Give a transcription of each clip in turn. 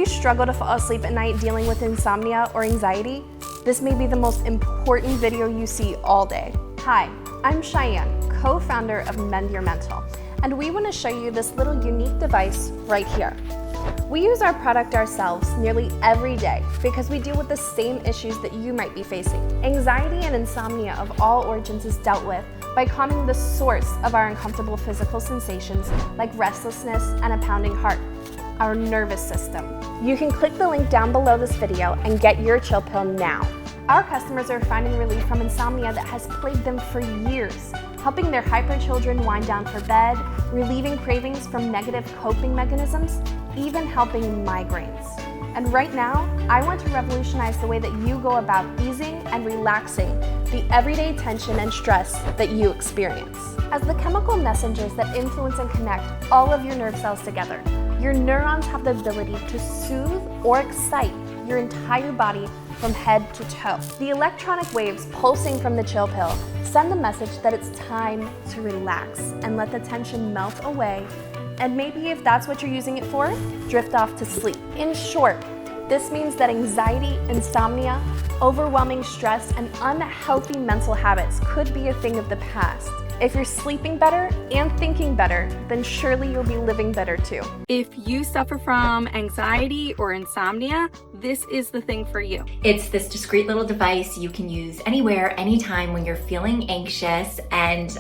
struggle to fall asleep at night dealing with insomnia or anxiety, this may be the most important video you see all day. Hi, I'm Cheyenne, co-founder of Mend Your Mental, and we want to show you this little unique device right here. We use our product ourselves nearly every day because we deal with the same issues that you might be facing. Anxiety and insomnia of all origins is dealt with by calming the source of our uncomfortable physical sensations like restlessness and a pounding heart, our nervous system. You can click the link down below this video and get your chill pill now. Our customers are finding relief from insomnia that has plagued them for years, helping their hyper children wind down for bed, relieving cravings from negative coping mechanisms, even helping migraines. And right now, I want to revolutionize the way that you go about easing and relaxing the everyday tension and stress that you experience. As the chemical messengers that influence and connect all of your nerve cells together, your neurons have the ability to soothe or excite your entire body from head to toe. The electronic waves pulsing from the chill pill send the message that it's time to relax and let the tension melt away, and maybe if that's what you're using it for, drift off to sleep. In short, this means that anxiety, insomnia, overwhelming stress, and unhealthy mental habits could be a thing of the past. If you're sleeping better and thinking better, then surely you'll be living better too. If you suffer from anxiety or insomnia, this is the thing for you. It's this discreet little device you can use anywhere, anytime when you're feeling anxious, and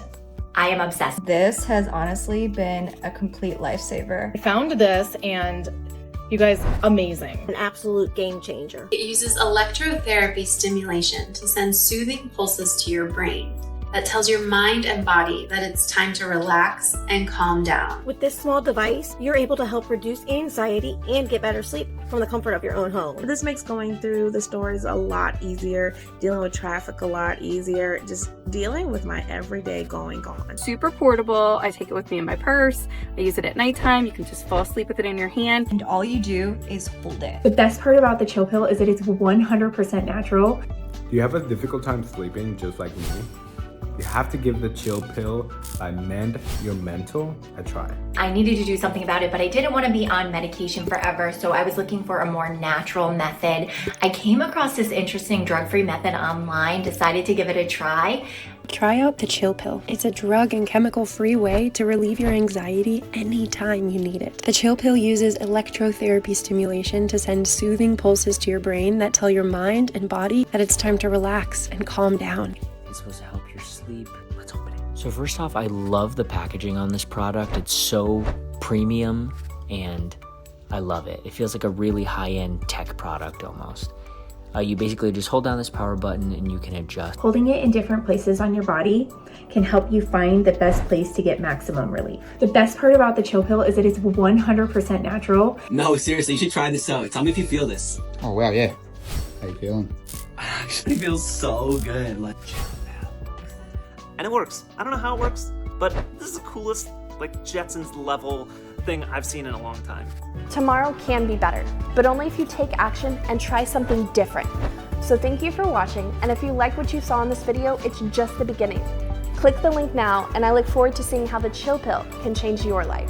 I am obsessed. This has honestly been a complete lifesaver. I found this and you guys, amazing. An absolute game changer. It uses electrotherapy stimulation to send soothing pulses to your brain that tells your mind and body that it's time to relax and calm down. With this small device, you're able to help reduce anxiety and get better sleep from the comfort of your own home. This makes going through the stores a lot easier, dealing with traffic a lot easier, just dealing with my everyday going on. Super portable. I take it with me in my purse. I use it at nighttime. You can just fall asleep with it in your hand. And all you do is hold it. The best part about the chill pill is that it's 100% natural. Do you have a difficult time sleeping just like me? You have to give the chill pill by Mend Your Mental a try. I needed to do something about it, but I didn't want to be on medication forever, so I was looking for a more natural method. I came across this interesting drug-free method online, decided to give it a try. Try out the chill pill. It's a drug and chemical-free way to relieve your anxiety anytime you need it. The chill pill uses electrotherapy stimulation to send soothing pulses to your brain that tell your mind and body that it's time to relax and calm down. It's supposed to help your sleep. Let's open it. So first off, I love the packaging on this product. It's so premium and I love it. It feels like a really high-end tech product almost. You basically just hold down this power button and you can adjust. Holding it in different places on your body can help you find the best place to get maximum relief. The best part about the chill pill is that it's 100% natural. No, seriously, you should try this out. Tell me if you feel this. Oh wow, yeah. How you feeling? I actually feel so good. Like, and it works. I don't know how it works, but this is the coolest, like, Jetsons level thing I've seen in a long time. Tomorrow can be better, but only if you take action and try something different. So thank you for watching, and if you like what you saw in this video, it's just the beginning. Click the link now, and I look forward to seeing how the chill pill can change your life.